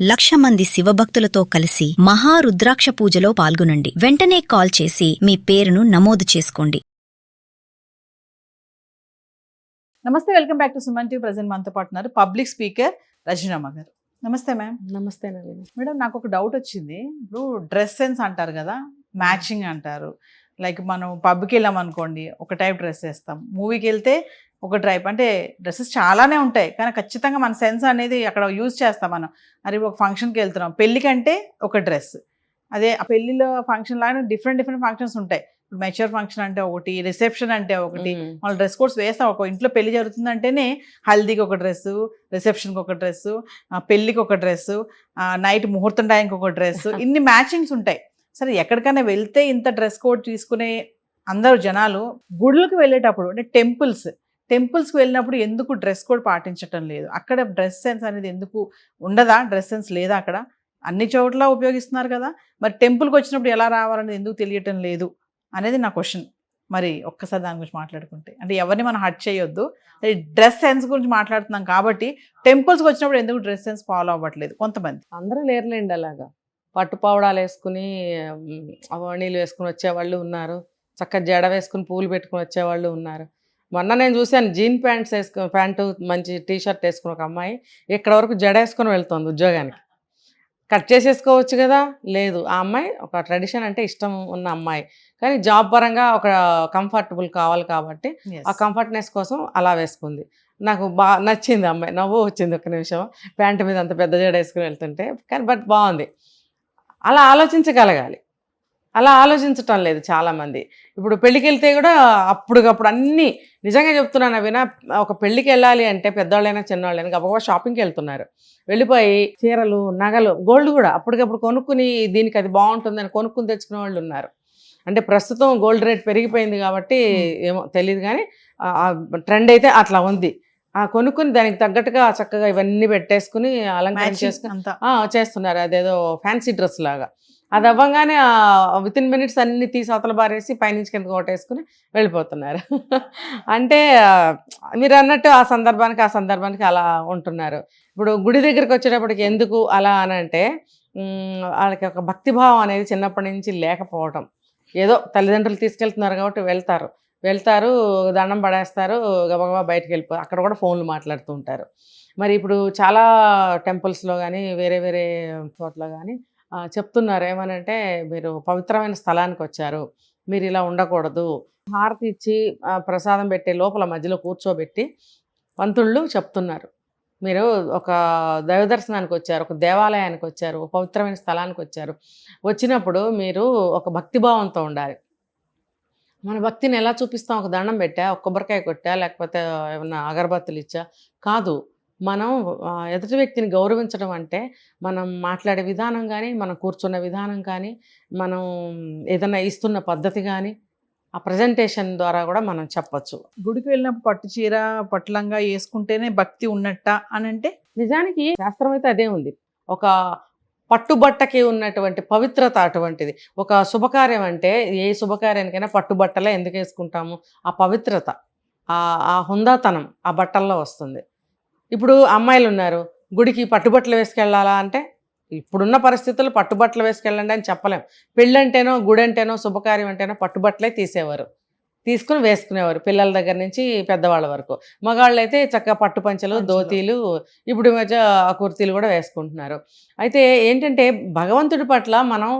1,00,000 మంది శివభక్తులతో కలిసి మహారుద్రాక్ష పూజలో పాల్గొనండి. వెంటనే కాల్ చేసి మీ పేరును నమోదు చేసుకోండి. నమస్తే, welcome back to Suman TV. Present మనతో పాటు ఉన్నారు పబ్లిక్ స్పీకర్ రజనమ్మ గారు. నమస్తే మ్యామ్. నమస్తే మేడం, నాకు ఒక డౌట్ వచ్చింది. ఇప్పుడు డ్రెస్ సెన్స్ అంటారు కదా, మ్యాచింగ్ అంటారు. లైక్ మనం పబ్కి వెళ్ళాం అనుకోండి, ఒక టైప్ డ్రెస్ వేస్తాం. మూవీకి వెళ్తే ఒక టైప్, అంటే డ్రెస్సెస్ చాలానే ఉంటాయి, కానీ ఖచ్చితంగా మన సెన్స్ అనేది అక్కడ యూజ్ చేస్తాం మనం. అది ఒక ఫంక్షన్కి వెళ్తున్నాం, పెళ్ళికంటే ఒక డ్రెస్. అదే ఆ పెళ్ళిలో ఫంక్షన్ లాగా డిఫరెంట్ ఫంక్షన్స్ ఉంటాయి. ఇప్పుడు మెచ్యూర్ ఫంక్షన్ అంటే ఒకటి, రిసెప్షన్ అంటే ఒకటి, మన డ్రెస్ కోడ్స్ వేస్తాం. ఒక ఇంట్లో పెళ్లి జరుగుతుందంటేనే హల్దీకి ఒక డ్రెస్సు, రిసెప్షన్కి ఒక డ్రెస్సు, పెళ్ళికి ఒక డ్రెస్సు, నైట్ ముహూర్తం టైంకి ఒక డ్రెస్సు, ఇన్ని మ్యాచింగ్స్ ఉంటాయి. సరే, ఎక్కడికైనా వెళ్తే ఇంత డ్రెస్ కోడ్ తీసుకునే అందరూ జనాలు గుడులకు వెళ్ళేటప్పుడు, అంటే టెంపుల్స్కి వెళ్ళినప్పుడు ఎందుకు డ్రెస్ కోడ్ పాటించటం లేదు? అక్కడ డ్రెస్ సెన్స్ అనేది ఎందుకు ఉండదా? డ్రెస్ సెన్స్ లేదా అక్కడ? అన్ని చోట్ల ఉపయోగిస్తున్నారు కదా, మరి టెంపుల్కి వచ్చినప్పుడు ఎలా రావాలనేది ఎందుకు తెలియటం లేదు అనేది నా క్వశ్చన్. మరి ఒక్కసారి దాని గురించి మాట్లాడుకుంటే, అంటే ఎవరిని మనం హర్ట్ చేయొద్దు, డ్రెస్ సెన్స్ గురించి మాట్లాడుతున్నాం కాబట్టి టెంపుల్స్కి వచ్చినప్పుడు ఎందుకు డ్రెస్ సెన్స్ ఫాలో అవ్వట్లేదు కొంతమంది? అందరూ లేరులేండి అలాగా. పట్టుపావడాలు వేసుకుని అవణీలు వేసుకుని వచ్చేవాళ్ళు ఉన్నారు, చక్కగా జడ వేసుకుని పూలు పెట్టుకుని వచ్చేవాళ్ళు ఉన్నారు. మొన్న నేను చూశాను, జీన్ ప్యాంటు మంచి టీషర్ట్ వేసుకుని ఒక అమ్మాయి ఇక్కడ వరకు జడ వేసుకొని వెళ్తుంది ఉద్యోగానికి. కట్ చేసేసుకోవచ్చు కదా, లేదు. ఆ అమ్మాయి ఒక ట్రెడిషన్ అంటే ఇష్టం ఉన్న అమ్మాయి, కానీ జాబ్ పరంగా ఒక కంఫర్టబుల్ కావాలి కాబట్టి ఆ కంఫర్ట్నెస్ కోసం అలా వేసుకుంది. నాకు బాగా నచ్చింది అమ్మాయి, నవ్వు వచ్చింది ఒక్క నిమిషం, ప్యాంటు మీద అంత పెద్ద జడ వేసుకుని వెళ్తుంటే. కానీ బట్ బాగుంది. అలా ఆలోచించగలగాలి, అలా ఆలోచించటం లేదు చాలామంది. ఇప్పుడు పెళ్ళికి వెళ్తే కూడా అప్పటికప్పుడు అన్నీ, నిజంగా చెప్తున్నాను వినా, ఒక పెళ్ళికి వెళ్ళాలి అంటే పెద్దవాళ్ళైనా చిన్నవాళ్ళైనా గబగబా షాపింగ్కి వెళ్తున్నారు. వెళ్ళిపోయి చీరలు, నగలు, గోల్డ్ కూడా అప్పటికప్పుడు కొనుక్కుని దీనికి అది బాగుంటుందని కొనుక్కుని తెచ్చుకునే వాళ్ళు ఉన్నారు. అంటే ప్రస్తుతం గోల్డ్ రేట్ పెరిగిపోయింది కాబట్టి ఏమో తెలియదు, కానీ ట్రెండ్ అయితే అట్లా ఉంది. కొనుక్కుని దానికి తగ్గట్టుగా చక్కగా ఇవన్నీ పెట్టేసుకుని అలంకరణ చేసుకుని చేస్తున్నారు. అదేదో ఫ్యాన్సీ డ్రెస్ లాగా. అది అవ్వగానే వితిన్ మినిట్స్ అన్ని తీసి అవతల బారేసి పైనుంచి కింద కొట్టేసుకుని వెళ్ళిపోతున్నారు. అంటే మీరు అన్నట్టు ఆ సందర్భానికి అలా ఉంటున్నారు. ఇప్పుడు గుడి దగ్గరికి వచ్చేటప్పటికి ఎందుకు అలా అని అంటే, వాళ్ళకి ఒక భక్తిభావం అనేది చిన్నప్పటి నుంచి లేకపోవటం. ఏదో తల్లిదండ్రులు తీసుకెళ్తున్నారు కాబట్టి వెళ్తారు, దండం పడేస్తారు, గబగబా బయటకు వెళ్ళిపోతారు. అక్కడ కూడా ఫోన్లు మాట్లాడుతూ ఉంటారు. మరి ఇప్పుడు చాలా టెంపుల్స్లో కానీ వేరే చోట్ల కానీ చెప్తున్నారు ఏమనంటే, మీరు పవిత్రమైన స్థలానికి వచ్చారు, మీరు ఇలా ఉండకూడదు. హారతి ఇచ్చి ప్రసాదం పెట్టే లోపల మధ్యలో కూర్చోబెట్టి పంతుళ్ళు చెప్తున్నారు, మీరు ఒక దైవ దర్శనానికి వచ్చారు, ఒక దేవాలయానికి వచ్చారు, ఒక పవిత్రమైన స్థలానికి వచ్చారు. వచ్చినప్పుడు మీరు ఒక భక్తిభావంతో ఉండాలి. మన భక్తిని ఎలా చూపిస్తాం? ఒక దండం పెట్టా, ఒక కొబ్బరికాయ కొట్టా, లేకపోతే ఏమన్నా అగరబత్తులు ఇచ్చా కాదు. మనం ఎదుటి వ్యక్తిని గౌరవించడం అంటే మనం మాట్లాడే విధానం కానీ, మనం కూర్చున్న విధానం కానీ, మనం ఏదైనా ఇస్తున్న పద్ధతి కానీ, ఆ ప్రజెంటేషన్ ద్వారా కూడా మనం చెప్పచ్చు. గుడికి వెళ్ళినప్పుడు పట్టు చీర, పట్టులంగా వేసుకుంటేనే భక్తి ఉన్నట్ట అని అంటే, నిజానికి శాస్త్రం అయితే అదే ఉంది. ఒక పట్టుబట్టకి ఉన్నటువంటి పవిత్రత అటువంటిది. ఒక శుభకార్యం అంటే, ఏ శుభకార్యానికైనా పట్టుబట్టలే ఎందుకు వేసుకుంటాము? ఆ పవిత్రత, ఆ హుందాతనం ఆ బట్టల్లో వస్తుంది. ఇప్పుడు అమ్మాయిలు ఉన్నారు, గుడికి పట్టుబట్టలు వేసుకెళ్ళాలా అంటే, ఇప్పుడున్న పరిస్థితుల్లో పట్టుబట్టలు వేసుకెళ్ళండి అని చెప్పలేం. పెళ్ళంటేనో, గుడి అంటేనో, శుభకార్యం అంటేనో పట్టుబట్టలే తీసుకుని వేసుకునేవారు, పిల్లల దగ్గర నుంచి పెద్దవాళ్ళ వరకు. మగాళ్ళు అయితే చక్కగా పట్టు పంచలు, ధోతీలు, ఇప్పుడు మధ్య కుర్తీలు కూడా వేసుకుంటున్నారు. అయితే ఏంటంటే, భగవంతుడి పట్ల మనం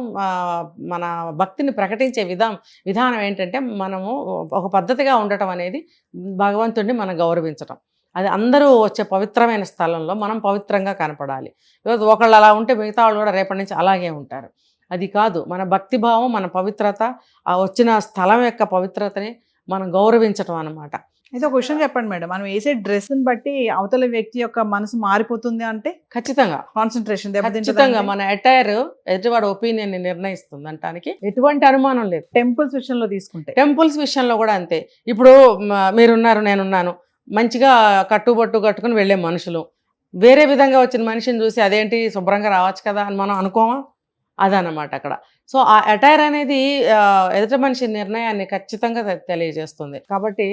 మన భక్తిని ప్రకటించే విధానం ఏంటంటే, మనము ఒక పద్ధతిగా ఉండటం అనేది భగవంతుడిని మనం గౌరవించటం. అది అందరూ వచ్చే పవిత్రమైన స్థలంలో మనం పవిత్రంగా కనపడాలి. ఒకళ్ళు అలా ఉంటే మిగతా వాళ్ళు కూడా రేపటి నుంచి అలాగే ఉంటారు. అది కాదు, మన భక్తిభావం, మన పవిత్రత, ఆ వచ్చిన స్థలం యొక్క పవిత్రతని మనం గౌరవించటం అన్నమాట. అయితే ఒక క్వశ్చన్ చెప్పండి మేడం, మనం వేసే డ్రెస్ని బట్టి అవతల వ్యక్తి యొక్క మనసు మారిపోతుంది అంటే? ఖచ్చితంగా, కాన్సన్ట్రేషన్ ఖచ్చితంగా మన అటైర్ ఎదుటివాడి ఒపీనియన్ని నిర్ణయిస్తుంది అనడానికి ఎటువంటి అనుమానం లేదు. టెంపుల్స్ విషయంలో తీసుకుంటే, టెంపుల్స్ విషయంలో కూడా అంతే. ఇప్పుడు మీరున్నారు, నేనున్నాను, మంచిగా కట్టుబట్టు కట్టుకుని వెళ్ళే మనుషులు, వేరే విధంగా వచ్చిన మనిషిని చూసి అదేంటి శుభ్రంగా రావచ్చు కదా అని మనం అనుకోమా? అదన్నమాట అక్కడ. సో ఆ అటైర్ అనేది ఎదుటి మనిషి నిర్ణయాన్ని ఖచ్చితంగా తెలియజేస్తుంది. కాబట్టి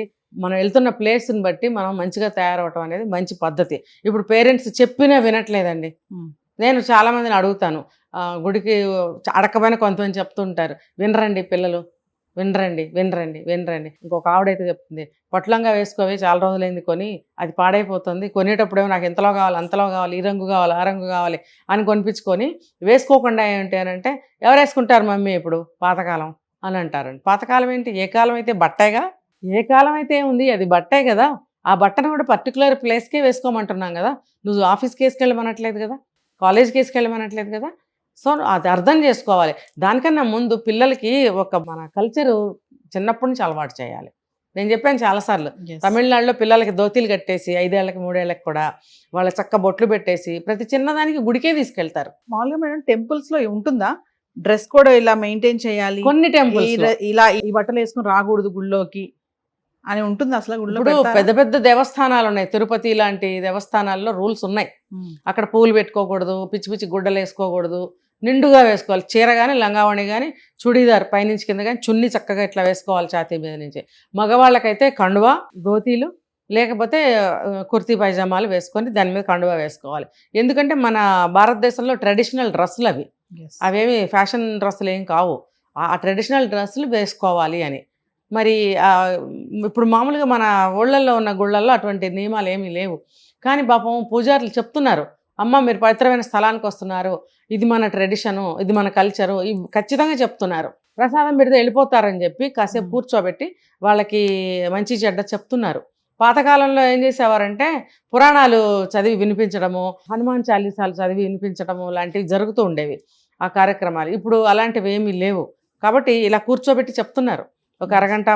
మనం వెళ్తున్న ప్లేస్ని బట్టి మనం మంచిగా తయారవటం అనేది మంచి పద్ధతి. ఇప్పుడు పేరెంట్స్ చెప్పినా వినట్లేదండి. నేను చాలా మందిని అడుగుతాను, గుడికి అడగకపోయినా కొంతమంది చెప్తుంటారు, వినరండి పిల్లలు, వినరండి వినరండి వినరండి. ఇంకొక ఆవిడైతే చెప్తుంది, పట్లంగా వేసుకోవే చాలా రోజులైంది కొని, అది పాడైపోతుంది, కొనేటప్పుడేమో నాకు ఇంతలో కావాలి అంతలో కావాలి, ఈ రంగు కావాలి ఆ రంగు కావాలి అని కొనిపించుకొని వేసుకోకుండా ఏంటి అని అంటే, ఎవరు వేసుకుంటారు మమ్మీ ఇప్పుడు పాతకాలం అని అంటారండి. పాతకాలం ఏంటి, ఏ కాలం అయితే బట్టేగా, ఏ కాలం అయితే ఏముంది అది బట్టే కదా, ఆ బట్టను కూడా పర్టికులర్ ప్లేస్కే వేసుకోమంటున్నాం కదా, నువ్వు ఆఫీస్కి వేసుకెళ్ళమనట్లేదు కదా, కాలేజ్కి వేసుకెళ్ళమనట్లేదు కదా. సో అది అర్థం చేసుకోవాలి. దానికన్నా ముందు పిల్లలకి మన కల్చరు చిన్నప్పటి నుంచి అలవాటు చేయాలి. నేను చెప్పాను చాలాసార్లు, తమిళనాడులో పిల్లలకి ధోతీలు కట్టేసి 5 ఏళ్ళకి 3 ఏళ్ళకి కూడా వాళ్ళ చక్క బొట్లు పెట్టేసి ప్రతి చిన్నదానికి గుడికే తీసుకెళ్తారు. మామూలుగా మేడం టెంపుల్స్ లో ఉంటుందా డ్రెస్ కూడా ఇలా మెయింటైన్ చేయాలి, కొన్ని టెంపుల్స్ ఇలా ఈ బట్టలు వేసుకుని రాకూడదు గుళ్ళోకి అని ఉంటుంది అసలు? గుళ్ళో ఇప్పుడు పెద్ద పెద్ద దేవస్థానాలు ఉన్నాయి, తిరుపతి లాంటి దేవస్థానాల్లో రూల్స్ ఉన్నాయి. అక్కడ పూలు పెట్టుకోకూడదు, పిచ్చి పిచ్చి గుడ్డలు వేసుకోకూడదు, నిండుగా వేసుకోవాలి. చీర కానీ లంగావణి కానీ చుడీదార్ పైనుంచి కింద కానీ చున్నీ చక్కగా ఇట్లా వేసుకోవాలి ఛాతీ మీద నుంచి. మగవాళ్ళకైతే కండువా ధోతీలు లేకపోతే కుర్తీ పైజామాలు వేసుకొని దాని మీద కండువా వేసుకోవాలి. ఎందుకంటే మన భారతదేశంలో ట్రెడిషనల్ డ్రెస్సులు అవేమి ఫ్యాషన్ డ్రెస్సులు ఏం కావు, ఆ ట్రెడిషనల్ డ్రెస్సులు వేసుకోవాలి అని. మరి ఇప్పుడు మామూలుగా మన ఊళ్ళల్లో ఉన్న గుళ్ళల్లో అటువంటి నియమాలు ఏమీ లేవు. కానీ పాపం పూజారులు చెప్తున్నారు, అమ్మ మీరు పవిత్రమైన స్థలానికి వస్తున్నారు, ఇది మన ట్రెడిషను, ఇది మన కల్చరు, ఇవి ఖచ్చితంగా చెప్తున్నారు. ప్రసాదం పెడితే వెళ్ళిపోతారని చెప్పి కాసేపు కూర్చోబెట్టి వాళ్ళకి మంచి చెడ్డ చెప్తున్నారు. పాతకాలంలో ఏం చేసేవారంటే పురాణాలు చదివి వినిపించడము, హనుమాన్ చాలీసాలు చదివి వినిపించడము లాంటివి జరుగుతూ ఉండేవి ఆ కార్యక్రమాలు. ఇప్పుడు అలాంటివి ఏమీ లేవు. కాబట్టి ఇలా కూర్చోబెట్టి చెప్తున్నారు, ఒక అరగంట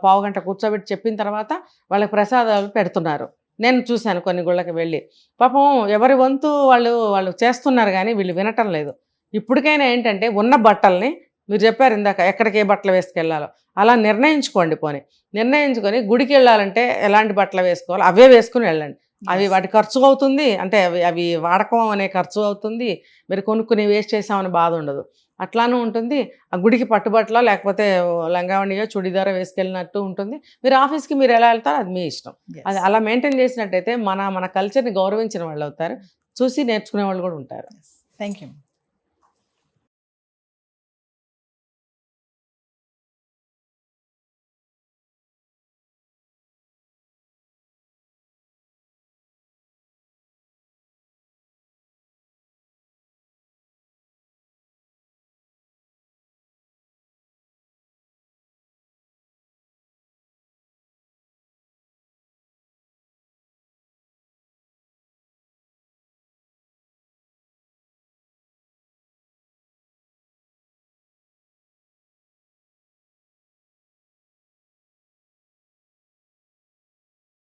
పావుగంట కూర్చోబెట్టి చెప్పిన తర్వాత వాళ్ళకి ప్రసాదాలు పెడుతున్నారు. నేను చూశాను కొన్ని గుళ్ళకి వెళ్ళి, పాపం ఎవరి వంతు వాళ్ళు చేస్తున్నారు కానీ వీళ్ళు వినటం లేదు. ఇప్పటికైనా ఏంటంటే ఉన్న బట్టల్ని, మీరు చెప్పారు ఇందాక ఎక్కడికి ఏ బట్టలు వేసుకెళ్ళాలో, అలా నిర్ణయించుకోండి. నిర్ణయించుకొని గుడికి వెళ్ళాలంటే ఎలాంటి బట్టలు వేసుకోవాలో అవే వేసుకుని వెళ్ళండి. అవి వాటి ఖర్చు అవుతుంది, అంటే అవి వాడకం అనే ఖర్చు అవుతుంది, మీరు కొనుక్కుని వేస్ట్ చేసామని బాధ ఉండదు. అట్లానూ ఉంటుంది. ఆ గుడికి పట్టుబట్టలో లేకపోతే లంగావణియో చుడిదారో వేసుకెళ్ళినట్టు ఉంటుంది. మీరు ఆఫీస్కి మీరు ఎలా వెళ్తారో అది మీ ఇష్టం. అది అలా మెయింటైన్ చేసినట్టయితే మన కల్చర్ని గౌరవించిన వాళ్ళు అవుతారు, చూసి నేర్చుకునే వాళ్ళు కూడా ఉంటారు. Thank you.